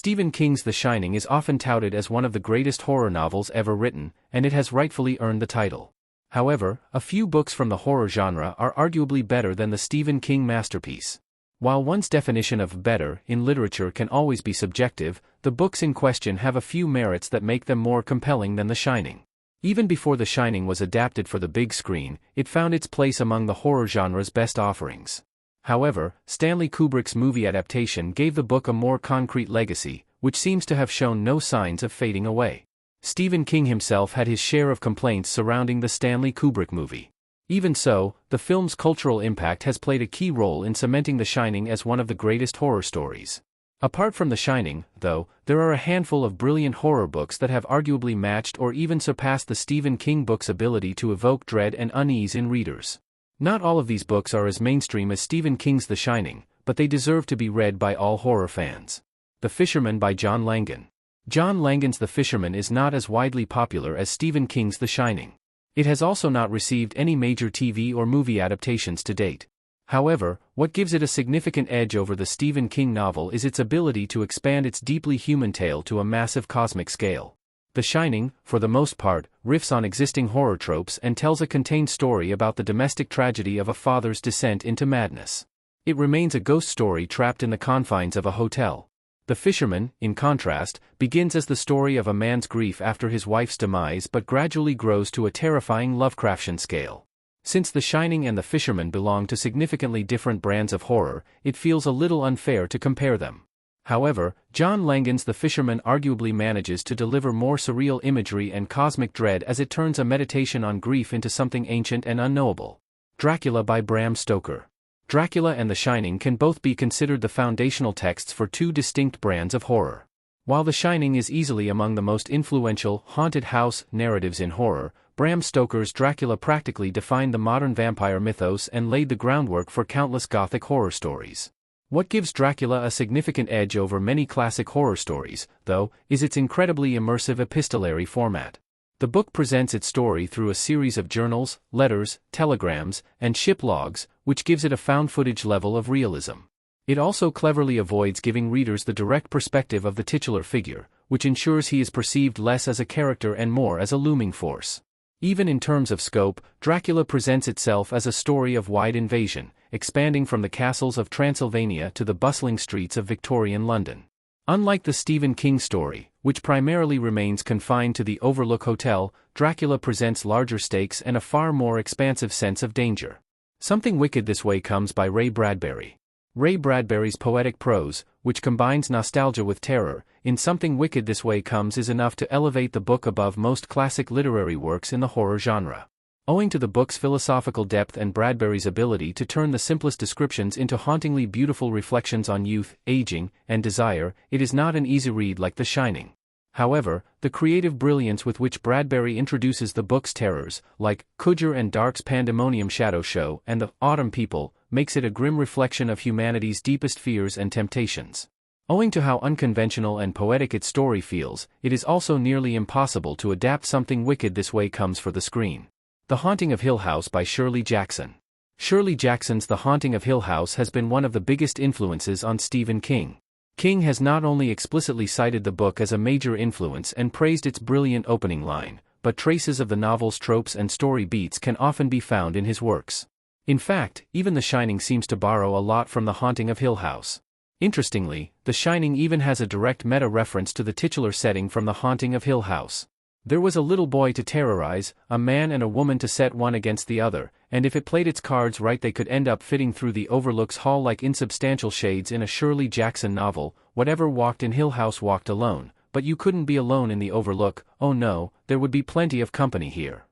Stephen King's The Shining is often touted as one of the greatest horror novels ever written, and it has rightfully earned the title. However, a few books from the horror genre are arguably better than the Stephen King masterpiece. While one's definition of better in literature can always be subjective, the books in question have a few merits that make them more compelling than The Shining. Even before The Shining was adapted for the big screen, it found its place among the horror genre's best offerings. However, Stanley Kubrick's movie adaptation gave the book a more concrete legacy, which seems to have shown no signs of fading away. Stephen King himself had his share of complaints surrounding the Stanley Kubrick movie. Even so, the film's cultural impact has played a key role in cementing The Shining as one of the greatest horror stories. Apart from The Shining, though, there are a handful of brilliant horror books that have arguably matched or even surpassed the Stephen King book's ability to evoke dread and unease in readers. Not all of these books are as mainstream as Stephen King's The Shining, but they deserve to be read by all horror fans. The Fisherman by John Langan. John Langan's The Fisherman is not as widely popular as Stephen King's The Shining. It has also not received any major TV or movie adaptations to date. However, what gives it a significant edge over the Stephen King novel is its ability to expand its deeply human tale to a massive cosmic scale. The Shining, for the most part, riffs on existing horror tropes and tells a contained story about the domestic tragedy of a father's descent into madness. It remains a ghost story trapped in the confines of a hotel. The Fisherman, in contrast, begins as the story of a man's grief after his wife's demise but gradually grows to a terrifying Lovecraftian scale. Since The Shining and The Fisherman belong to significantly different brands of horror, it feels a little unfair to compare them. However, John Langan's The Fisherman arguably manages to deliver more surreal imagery and cosmic dread as it turns a meditation on grief into something ancient and unknowable. Dracula by Bram Stoker. Dracula and The Shining can both be considered the foundational texts for two distinct brands of horror. While The Shining is easily among the most influential haunted house narratives in horror, Bram Stoker's Dracula practically defined the modern vampire mythos and laid the groundwork for countless Gothic horror stories. What gives Dracula a significant edge over many classic horror stories, though, is its incredibly immersive epistolary format. The book presents its story through a series of journals, letters, telegrams, and ship logs, which gives it a found-footage level of realism. It also cleverly avoids giving readers the direct perspective of the titular figure, which ensures he is perceived less as a character and more as a looming force. Even in terms of scope, Dracula presents itself as a story of wide invasion, expanding from the castles of Transylvania to the bustling streets of Victorian London. Unlike the Stephen King story, which primarily remains confined to the Overlook Hotel, Dracula presents larger stakes and a far more expansive sense of danger. Something Wicked This Way Comes by Ray Bradbury. Ray Bradbury's poetic prose, which combines nostalgia with terror, in Something Wicked This Way Comes is enough to elevate the book above most classic literary works in the horror genre. Owing to the book's philosophical depth and Bradbury's ability to turn the simplest descriptions into hauntingly beautiful reflections on youth, aging, and desire, it is not an easy read like The Shining. However, the creative brilliance with which Bradbury introduces the book's terrors, like Kudger and Dark's Pandemonium Shadow Show and the Autumn People, makes it a grim reflection of humanity's deepest fears and temptations. Owing to how unconventional and poetic its story feels, it is also nearly impossible to adapt Something Wicked This Way Comes for the screen. The Haunting of Hill House by Shirley Jackson. Shirley Jackson's The Haunting of Hill House has been one of the biggest influences on Stephen King. King has not only explicitly cited the book as a major influence and praised its brilliant opening line, but traces of the novel's tropes and story beats can often be found in his works. In fact, even The Shining seems to borrow a lot from The Haunting of Hill House. Interestingly, The Shining even has a direct meta-reference to the titular setting from The Haunting of Hill House. There was a little boy to terrorize, a man and a woman to set one against the other, and if it played its cards right they could end up fitting through the Overlook's hall like insubstantial shades in a Shirley Jackson novel. Whatever walked in Hill House walked alone, but you couldn't be alone in the Overlook. Oh no, there would be plenty of company here.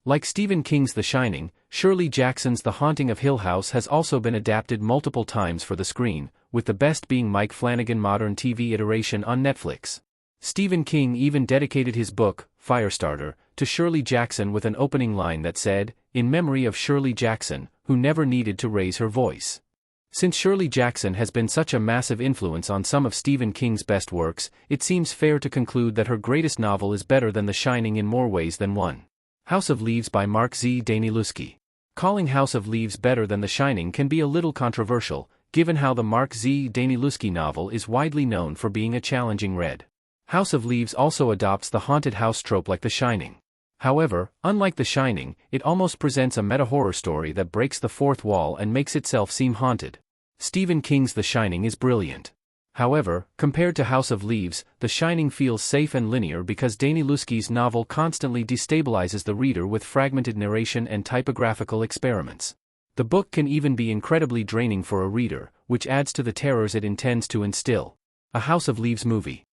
Like Stephen King's The Shining, Shirley Jackson's The Haunting of Hill House has also been adapted multiple times for the screen, with the best being Mike Flanagan's modern TV iteration on Netflix. Stephen King even dedicated his book, Firestarter, to Shirley Jackson with an opening line that said, "In memory of Shirley Jackson, who never needed to raise her voice." Since Shirley Jackson has been such a massive influence on some of Stephen King's best works, it seems fair to conclude that her greatest novel is better than The Shining in more ways than one. House of Leaves by Mark Z. Danielewski. Calling House of Leaves better than The Shining can be a little controversial, given how the Mark Z. Danielewski novel is widely known for being a challenging read. House of Leaves also adopts the haunted house trope like The Shining. However, unlike The Shining, it almost presents a meta-horror story that breaks the fourth wall and makes itself seem haunted. Stephen King's The Shining is brilliant. However, compared to House of Leaves, The Shining feels safe and linear because Danielewski's novel constantly destabilizes the reader with fragmented narration and typographical experiments. The book can even be incredibly draining for a reader, which adds to the terrors it intends to instill. A House of Leaves movie.